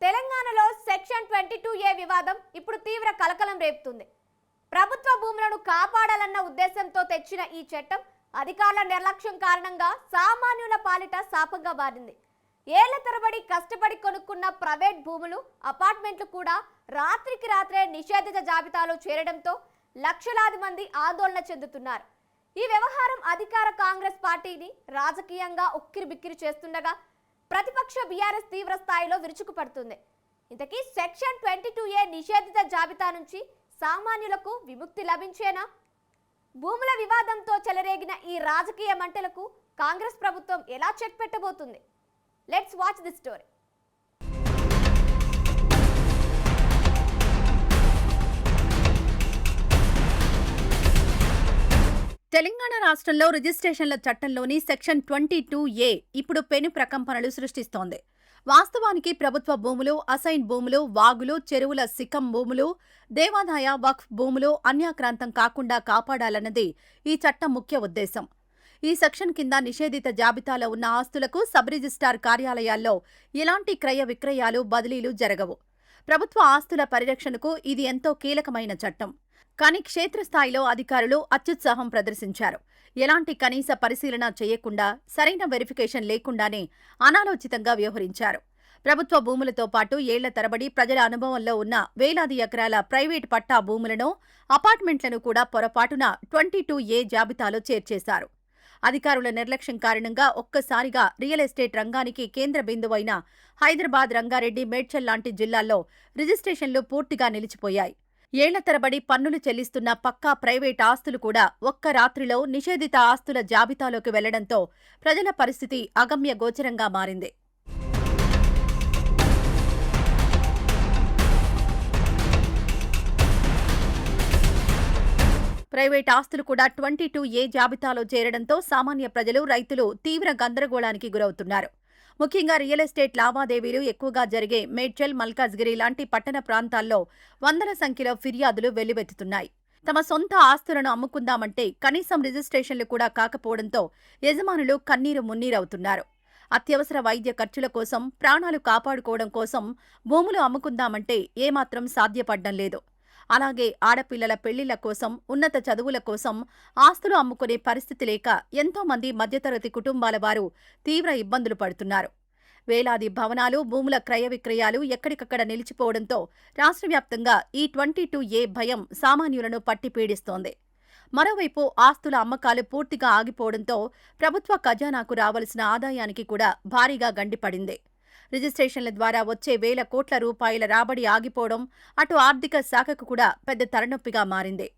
తెలంగాణలో section 22A వివాదం ఇప్పుడు తీవ్ర కలకలం రేపుతుంది. ప్రభుత్వ భూములను కాపాడాలన్న ఉద్దేశంతో తెచ్చిన ఈ చట్టం అధికారుల నిర్లక్ష్యం కారణంగా సామాన్యుల పాలిట శాపంగా మారింది. ఏళ్ల తరబడి కష్టపడి కొనుక్కున్న ప్రైవేట్ భూములు, అపార్ట్మెంట్లు కూడా రాత్రికి రాత్రే నిషేధిత జాబితాలో చేరడంతో లక్షలాది మంది ఆందోళన చెందుతున్నారు. ఈ వ్యవహారం అధికార కాంగ్రెస్ పార్టీని రాజకీయంగా ఉక్కిరిబిక్కిరి చేస్తుండగా ప్రతిపక్ష బీఆర్ఎస్ తీవ్ర స్థాయిలో విరుచుకుపడుతుంది. ఇంతకీ సెక్షన్ 22A నిషేధిత జాబితా నుంచి సామాన్యులకు విముక్తి లభించేనా? భూముల వివాదంతో చెలరేగిన ఈ రాజకీయ మంటలకు కాంగ్రెస్ ప్రభుత్వం ఎలా చెక్ పెట్టబోతుంది? Let's watch this story. Telangana రాష్ట్రంలో రిజిస్ట్రేషన్ల చట్టంలోని సెక్షన్ 22A ఇప్పుడు పెను ప్రకంపనలు సృష్టిస్తోంది. వాస్తవానికి ప్రభుత్వ భూములు, అసైన్ భూములు, వాగులు, చెరువుల సికం భూములు, దేవాదాయ వక్ఫ్ భూములు అన్యాక్రాంతం కాకుండా కాపాడాలన్నది ఈ చట్టం ముఖ్య ఉద్దేశం. ఈ సెక్షన్ కింద నిషేధిత జాబితాలో ఉన్న ఆస్తులకు సబ్ రిజిస్ట్రార్ కార్యాలయాల్లో ఎలాంటి క్రయ విక్రయాలు, బదిలీలు జరగవు. ప్రభుత్వ ఆస్తుల పరిరక్షణకు ఇది ఎంతో కీలకమైన చట్టం. కానీ క్షేత్రస్థాయిలో అధికారులు అత్యుత్సాహం ప్రదర్శించారు. ఎలాంటి కనీస పరిశీలన చేయకుండా, సరైన వెరిఫికేషన్ లేకుండానే అనాలోచితంగా వ్యవహరించారు. ప్రభుత్వ భూములతో పాటు ఏళ్ల తరబడి ప్రజల అనుభవంలో ఉన్న వేలాది ఎకరాల ప్రైవేట్ పట్టా భూములను, అపార్ట్మెంట్లను కూడా పొరపాటున 22A జాబితాలో చేర్చేశారు. అధికారుల నిర్లక్ష్యం కారణంగా ఒక్కసారిగా రియల్ ఎస్టేట్ రంగానికి కేంద్ర బిందువైన హైదరాబాద్, రంగారెడ్డి, మేడ్చల్ లాంటి జిల్లాల్లో రిజిస్ట్రేషన్లు పూర్తిగా నిలిచిపోయాయి. ఏళ్ల తరబడి పన్నులు చెల్లిస్తున్న పక్కా ప్రైవేట్ ఆస్తులు కూడా ఒక్క రాత్రిలో నిషేధిత ఆస్తుల జాబితాలోకి వెళ్లడంతో ప్రజల పరిస్థితి అగమ్య గోచరంగా మారింది. ప్రైవేట్ ఆస్తులు కూడా 22A జాబితాలో చేరడంతో సామాన్య ప్రజలు, రైతులు తీవ్ర గందరగోళానికి గురవుతున్నారు. ముఖ్యంగా రియల్ ఎస్టేట్ లావాదేవీలు ఎక్కువగా జరిగే మేడ్చల్, మల్కాజ్గిరి లాంటి పట్టణ ప్రాంతాల్లో వందల సంఖ్యలో ఫిర్యాదులు వెల్లువెత్తుతున్నాయి. తమ సొంత ఆస్తులను అమ్ముకుందామంటే కనీసం రిజిస్ట్రేషన్లు కూడా కాకపోవడంతో యజమానులు కన్నీరు మున్నీరవుతున్నారు. అత్యవసర వైద్య ఖర్చుల కోసం, ప్రాణాలు కాపాడుకోవడం కోసం భూములు అమ్ముకుందామంటే ఏమాత్రం సాధ్యపడ్డం లేదు. అలాగే ఆడపిల్లల పెళ్లిళ్ల కోసం, ఉన్నత చదువుల కోసం ఆస్తులు అమ్ముకునే పరిస్థితి లేక ఎంతో మంది మధ్యతరగతి కుటుంబాల వారు తీవ్ర ఇబ్బందులు పడుతున్నారు. వేలాది భవనాలు, భూముల క్రయ విక్రయాలు ఎక్కడికక్కడ నిలిచిపోవడంతో రాష్ట్ర వ్యాప్తంగా ఈ 22A భయం సామాన్యులను పట్టి పీడిస్తోంది. మరోవైపు ఆస్తుల అమ్మకాలు పూర్తిగా ఆగిపోవడంతో ప్రభుత్వ ఖజానాకు రావలసిన ఆదాయానికి కూడా భారీగా గండిపడింది. రిజిస్ట్రేషన్ల ద్వారా వచ్చే వేల కోట్ల రూపాయల రాబడి ఆగిపోవడం అటు ఆర్థిక శాఖకు కూడా పెద్ద తలనొప్పిగా మారింది.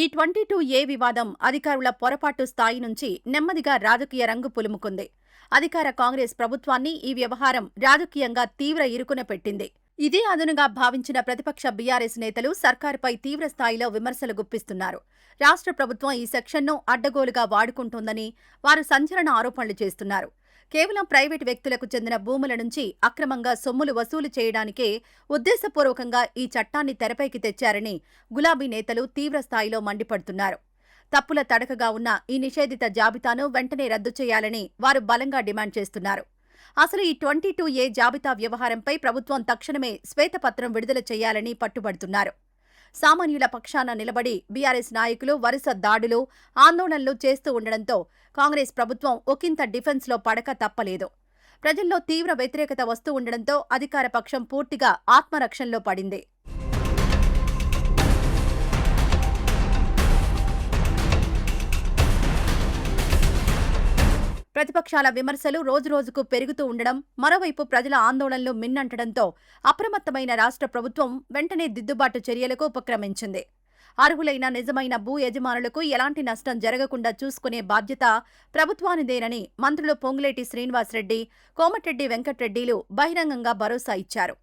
ఈ 22A వివాదం అధికారుల పొరపాటు స్థాయి నుంచి నెమ్మదిగా రాజకీయ రంగు పులుముకుంది. అధికార కాంగ్రెస్ ప్రభుత్వాన్ని ఈ వ్యవహారం రాజకీయంగా తీవ్ర ఇరుకున పెట్టింది. ఇదే అదునుగా భావించిన ప్రతిపక్ష బీఆర్ఎస్ నేతలు సర్కారుపై తీవ్ర స్థాయిలో విమర్శలు గుప్పిస్తున్నారు. రాష్ట్ర ప్రభుత్వం ఈ సెక్షన్ను అడ్డగోలుగా వాడుకుంటోందని వారు సంచలన ఆరోపణలు చేస్తున్నారు. కేవలం ప్రైవేటు వ్యక్తులకు చెందిన భూముల నుంచి అక్రమంగా సొమ్ములు వసూలు చేయడానికే ఉద్దేశపూర్వకంగా ఈ చట్టాన్ని తెరపైకి తెచ్చారని గులాబీ నేతలు తీవ్ర స్థాయిలో మండిపడుతున్నారు. తప్పుల తడకగా ఉన్న ఈ నిషేధిత జాబితాను వెంటనే రద్దు చేయాలని వారు బలంగా డిమాండ్ చేస్తున్నారు. అసలు ఈ 22A జాబితా వ్యవహారంపై ప్రభుత్వం తక్షణమే శ్వేతపత్రం విడుదల చేయాలని పట్టుబడుతున్నారు. సామాన్యుల పక్షాన నిలబడి బీఆర్ఎస్ నాయకులు వరుస దాడులు, ఆందోళనలు చేస్తూ ఉండడంతో కాంగ్రెస్ ప్రభుత్వం ఒకంత డిఫెన్స్లో పడక తప్పలేదు. ప్రజల్లో తీవ్ర వ్యతిరేకత వస్తూ ఉండడంతో అధికార పక్షం పూర్తిగా ఆత్మరక్షణలో పడింది. ప్రతిపక్షాల విమర్శలు రోజురోజుకు పెరుగుతూ ఉండడం, మరోవైపు ప్రజల ఆందోళనలు మిన్నంటడంతో అప్రమత్తమైన రాష్ట్ర ప్రభుత్వం వెంటనే దిద్దుబాటు చర్యలకు ఉపక్రమించింది. అర్హులైన నిజమైన భూ యజమానులకు ఎలాంటి నష్టం జరగకుండా చూసుకునే బాధ్యత ప్రభుత్వానిదేనని మంత్రులు పొంగులేటి శ్రీనివాసరెడ్డి, కోమటిరెడ్డి వెంకటరెడ్డిలు బహిరంగంగా భరోసా ఇచ్చారు.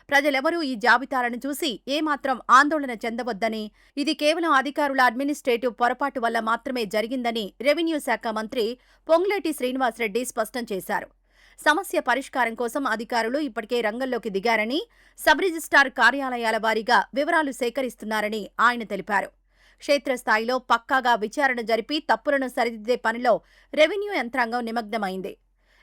ప్రజలెవరూ ఈ జాబితాలను చూసి ఏమాత్రం ఆందోళన చెందవద్దని, ఇది కేవలం అధికారుల అడ్మినిస్ట్రేటివ్ పొరపాటు వల్ల మాత్రమే జరిగిందని రెవెన్యూ శాఖ మంత్రి పొంగులేటి శ్రీనివాసరెడ్డి స్పష్టం చేశారు. సమస్య పరిష్కారం కోసం అధికారులు ఇప్పటికే రంగంలోకి దిగారని, సబ్ రిజిస్ట్రార్ కార్యాలయాల వారీగా వివరాలు సేకరిస్తున్నారని ఆయన తెలిపారు. క్షేత్రస్థాయిలో పక్కాగా విచారణ జరిపి తప్పులను సరిదిద్దే పనిలో రెవెన్యూ యంత్రాంగం నిమగ్నమైంది.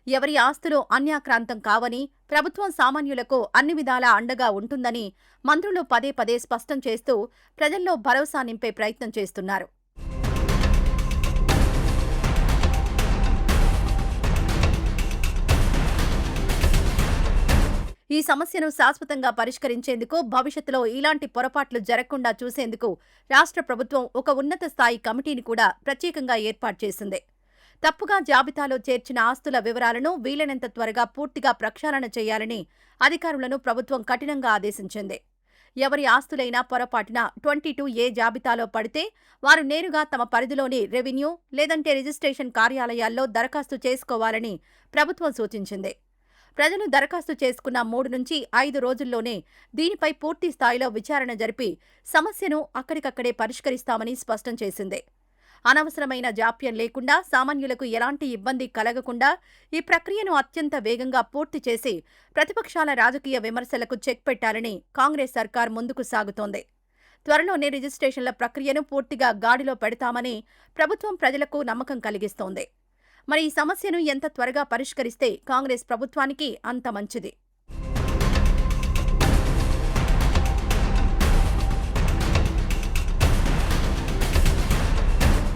ఎవరి ఆస్తులు అన్యాక్రాంతం కావని, ప్రభుత్వం సామాన్యులకు అన్ని విధాలా అండగా ఉంటుందని మంత్రులు పదే పదే స్పష్టం చేస్తూ ప్రజల్లో భరోసా నింపే ప్రయత్నం చేస్తున్నారు. ఈ సమస్యను శాశ్వతంగా పరిష్కరించేందుకు, భవిష్యత్తులో ఇలాంటి పొరపాట్లు జరగకుండా చూసేందుకు రాష్ట్ర ప్రభుత్వం ఒక ఉన్నత స్థాయి కమిటీని కూడా ప్రత్యేకంగా ఏర్పాటు చేసింది. తప్పుగా జాబితాలో చేర్చిన ఆస్తుల వివరాలను వీలైనంత త్వరగా పూర్తిగా ప్రక్షాళన చేయాలని అధికారులను ప్రభుత్వం కఠినంగా ఆదేశించింది. ఎవరి ఆస్తులైనా పొరపాటున 22A జాబితాలో పడితే వారు నేరుగా తమ పరిధిలోని రెవెన్యూ లేదంటే రిజిస్ట్రేషన్ కార్యాలయాల్లో దరఖాస్తు చేసుకోవాలని ప్రభుత్వం సూచించింది. ప్రజలు దరఖాస్తు చేసుకున్న 3 నుంచి 5 రోజుల్లోనే దీనిపై పూర్తి స్థాయిలో విచారణ జరిపి సమస్యను అక్కడికక్కడే పరిష్కరిస్తామని స్పష్టం చేసింది. అనవసరమైన జాప్యం లేకుండా, సామాన్యులకు ఎలాంటి ఇబ్బంది కలగకుండా ఈ ప్రక్రియను అత్యంత వేగంగా పూర్తి చేసి ప్రతిపక్షాల రాజకీయ విమర్శలకు చెక్ పెట్టాలని కాంగ్రెస్ సర్కార్ ముందుకు సాగుతోంది. త్వరలోనే రిజిస్ట్రేషన్ల ప్రక్రియను పూర్తిగా గాడిలో పెడతామని ప్రభుత్వం ప్రజలకు నమ్మకం కలిగిస్తోంది. మరి ఈ సమస్యను ఎంత త్వరగా పరిష్కరిస్తే కాంగ్రెస్ ప్రభుత్వానికి అంత మంచిది.